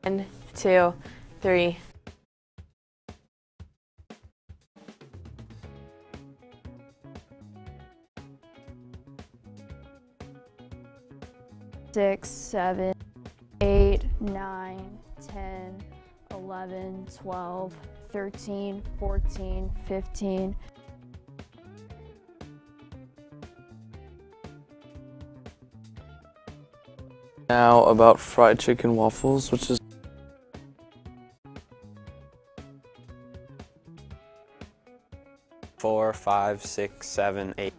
1, 2, 3. Six, 7, 8, 9, 10, 11, 12, 13, 14, 15. Now about fried chicken waffles, which is 4, 5, 6, 7, 8.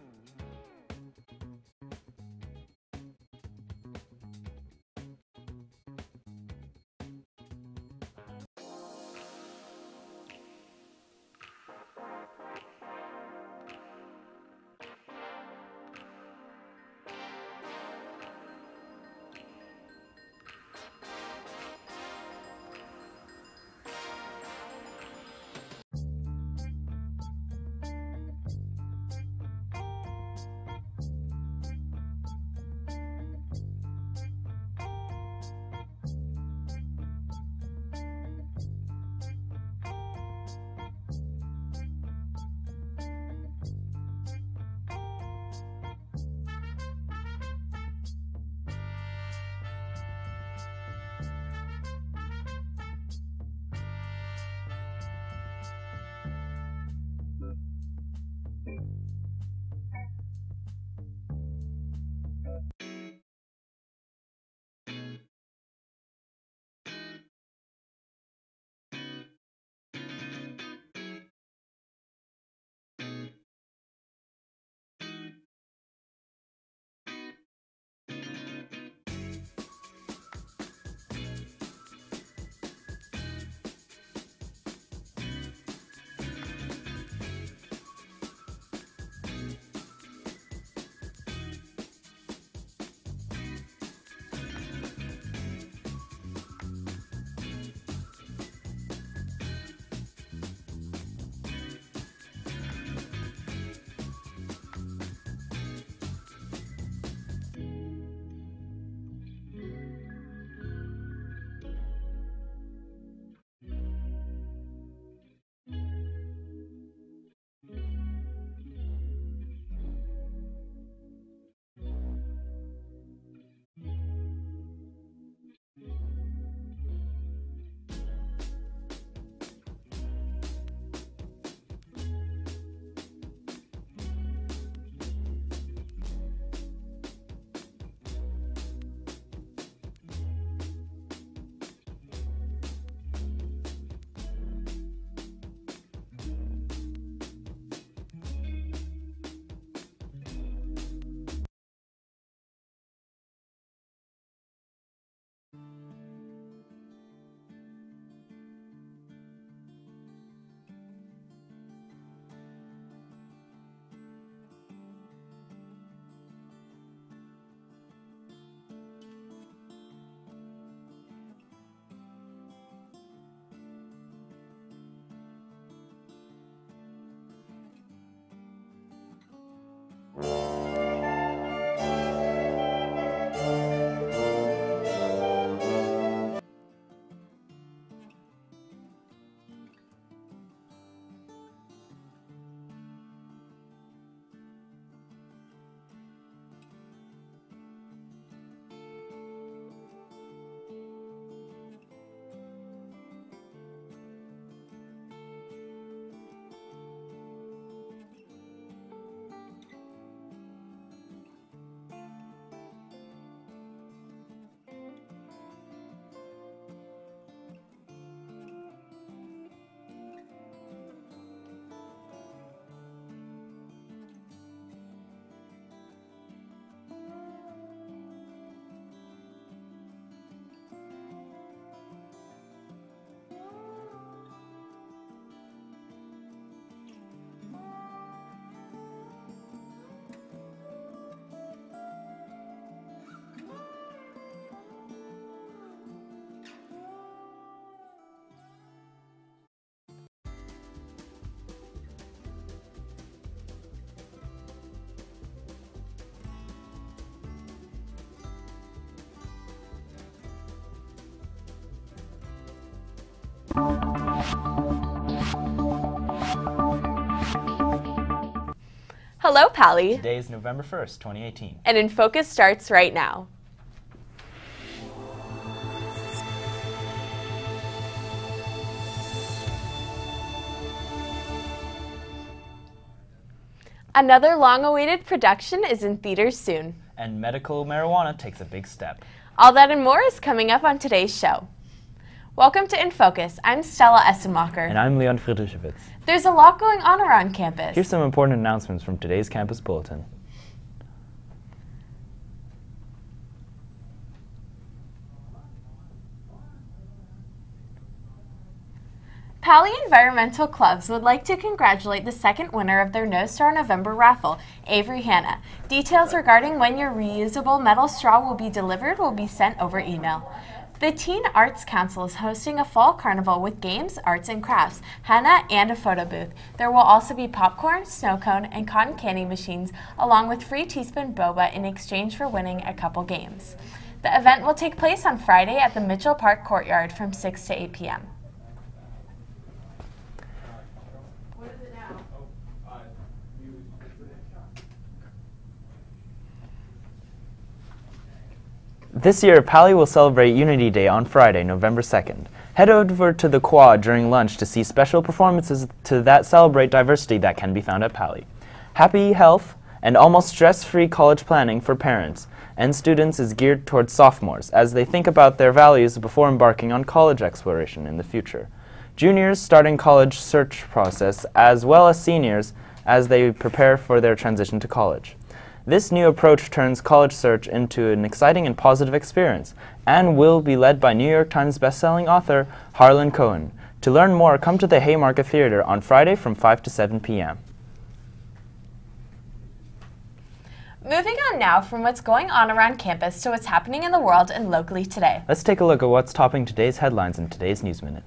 Hello, Pally. Today is November 1st, 2018. And INFocus starts right now. Another long-awaited production is in theaters soon. And medical marijuana takes a big step. All that and more is coming up on today's show. Welcome to INFocus. I'm Stella Essenmacher. And I'm Leon Friedrichowitz. There's a lot going on around campus. Here's some important announcements from today's campus bulletin. Pally Environmental Clubs would like to congratulate the second winner of their No Star November raffle, Avery Hanna. Details regarding when your reusable metal straw will be delivered will be sent over email. The Teen Arts Council is hosting a fall carnival with games, arts, and crafts, henna, and a photo booth. There will also be popcorn, snow cone, and cotton candy machines, along with free teaspoon boba in exchange for winning a couple games. The event will take place on Friday at the Mitchell Park Courtyard from 6 to 8 p.m. This year, Pally will celebrate Unity Day on Friday, November 2nd. Head over to the quad during lunch to see special performances that celebrate diversity that can be found at Pally. Happy health and almost stress-free college planning for parents and students is geared towards sophomores as they think about their values before embarking on college exploration in the future. Juniors starting college search process as well as seniors as they prepare for their transition to college. This new approach turns college search into an exciting and positive experience and will be led by New York Times bestselling author Harlan Cohen. To learn more, come to the Haymarket Theater on Friday from 5 to 7 p.m. Moving on now from what's going on around campus to what's happening in the world and locally today. Let's take a look at what's topping today's headlines in today's News Minute.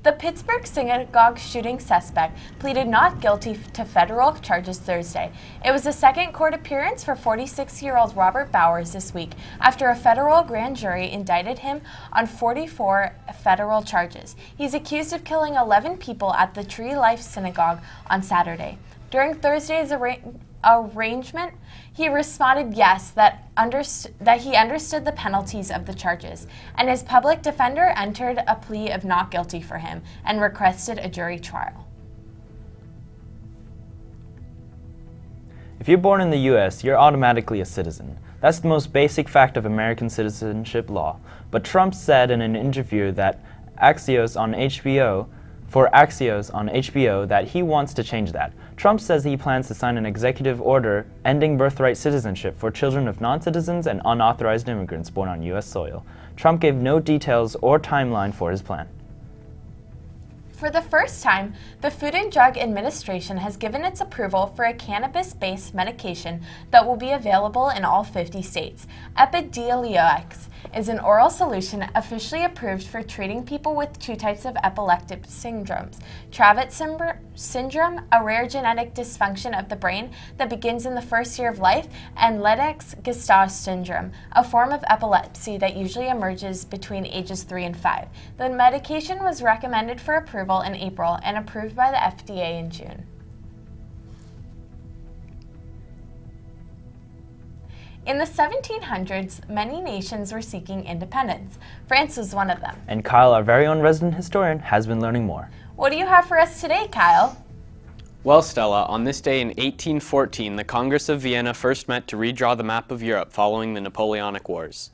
The Pittsburgh synagogue shooting suspect pleaded not guilty to federal charges Thursday. It was the second court appearance for 46-year-old Robert Bowers this week after a federal grand jury indicted him on 44 federal charges. He's accused of killing 11 people at the Tree Life Synagogue on Saturday. During Thursday's arraignment, he responded yes, that he understood the penalties of the charges, and his public defender entered a plea of not guilty for him and requested a jury trial. If you're born in the U.S., you're automatically a citizen. That's the most basic fact of American citizenship law. But Trump said in an interview that Axios on HBO that he wants to change that. Trump says he plans to sign an executive order ending birthright citizenship for children of non-citizens and unauthorized immigrants born on U.S. soil. Trump gave no details or timeline for his plan. For the first time, the Food and Drug Administration has given its approval for a cannabis-based medication that will be available in all 50 states. Epidiolex is an oral solution officially approved for treating people with two types of epileptic syndromes: Dravet syndrome, a rare genetic dysfunction of the brain that begins in the first year of life, and Lennox-Gastaut syndrome, a form of epilepsy that usually emerges between ages 3 and 5. The medication was recommended for approval in April and approved by the FDA in June. In the 1700s, many nations were seeking independence. France was one of them. And Kyle, our very own resident historian, has been learning more. What do you have for us today, Kyle? Well, Stella, on this day in 1814, the Congress of Vienna first met to redraw the map of Europe following the Napoleonic Wars.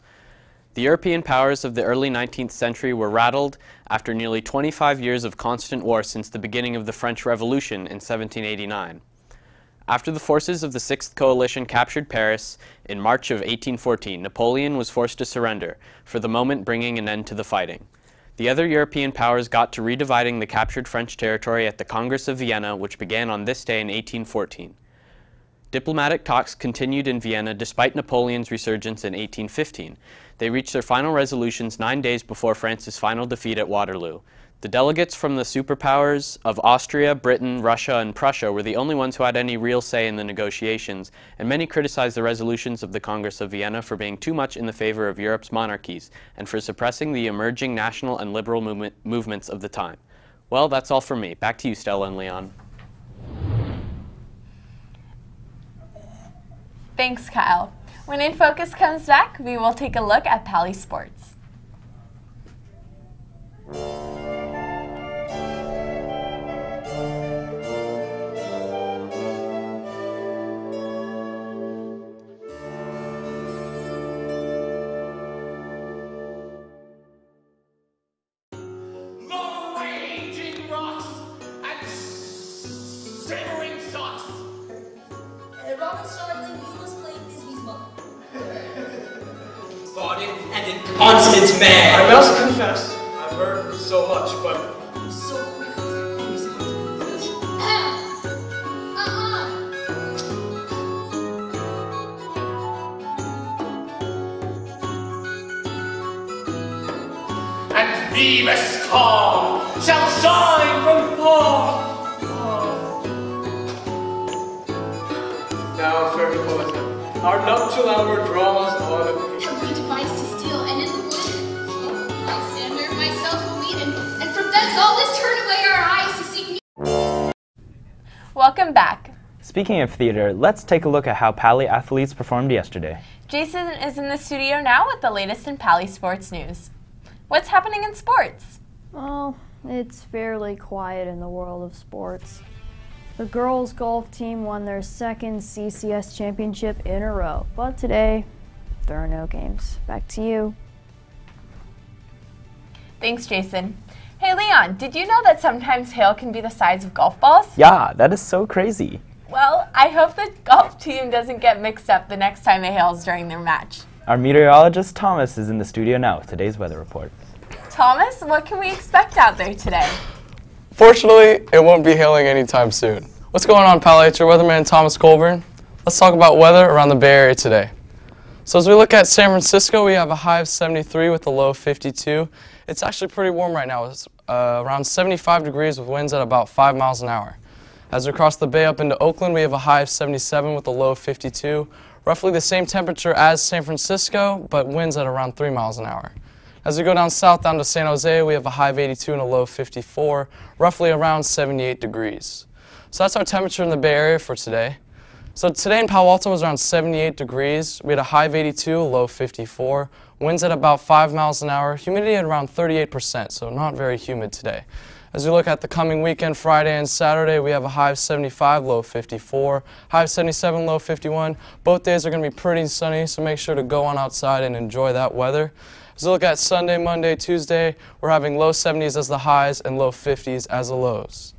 The European powers of the early 19th century were rattled after nearly 25 years of constant war since the beginning of the French Revolution in 1789. After the forces of the Sixth Coalition captured Paris in March of 1814, Napoleon was forced to surrender, for the moment bringing an end to the fighting. The other European powers got to redividing the captured French territory at the Congress of Vienna, which began on this day in 1814. Diplomatic talks continued in Vienna despite Napoleon's resurgence in 1815. They reached their final resolutions 9 days before France's final defeat at Waterloo. The delegates from the superpowers of Austria, Britain, Russia, and Prussia were the only ones who had any real say in the negotiations, and many criticized the resolutions of the Congress of Vienna for being too much in the favor of Europe's monarchies and for suppressing the emerging national and liberal movements of the time. Well, that's all from me. Back to you, Stella and Leon. Thanks, Kyle. When INFocus comes back, we will take a look at Pali sports. And in constant man. I must confess, I've heard so much, but So and Venus calm shall shine from far. Now, fairy poet, our nuptial hour draws on. Have we devised to steal, and in the wood, Lysander, myself will lead, and from thence always turn away our eyes to seek new. Welcome back. Speaking of theater, let's take a look at how Pali athletes performed yesterday. Jason is in the studio now with the latest in Pali sports news. What's happening in sports? Well, it's fairly quiet in the world of sports. The girls' golf team won their second CCS championship in a row, but today, there are no games. Back to you. Thanks, Jason. Hey, Leon, did you know that sometimes hail can be the size of golf balls? Yeah, that is so crazy. Well, I hope the golf team doesn't get mixed up the next time it hails during their match. Our meteorologist Thomas is in the studio now with today's weather report. Thomas, what can we expect out there today? Fortunately, it won't be hailing anytime soon. What's going on, Pali? It's your weatherman, Thomas Colburn. Let's talk about weather around the Bay Area today. So as we look at San Francisco, we have a high of 73 with a low of 52. It's actually pretty warm right now. It's around 75 degrees with winds at about 5 miles an hour. As we cross the bay up into Oakland, we have a high of 77 with a low of 52. Roughly the same temperature as San Francisco, but winds at around 3 miles an hour. As we go down south down to San Jose, we have a high of 82 and a low of 54, roughly around 78 degrees. So that's our temperature in the Bay Area for today. So today in Palo Alto was around 78 degrees. We had a high of 82, a low of 54. Winds at about 5 miles an hour. Humidity at around 38%, so not very humid today. As we look at the coming weekend, Friday and Saturday, we have a high of 75, low of 54, high of 77, low of 51. Both days are going to be pretty sunny, so make sure to go on outside and enjoy that weather. As we look at Sunday, Monday, Tuesday, we're having low 70s as the highs and low 50s as the lows.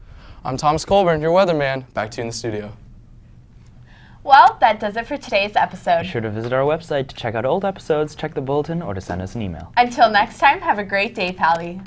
I'm Thomas Colburn, your weatherman. Back to you in the studio. Well, that does it for today's episode. Be sure to visit our website to check out old episodes, check the bulletin, or to send us an email. Until next time, have a great day, Pali.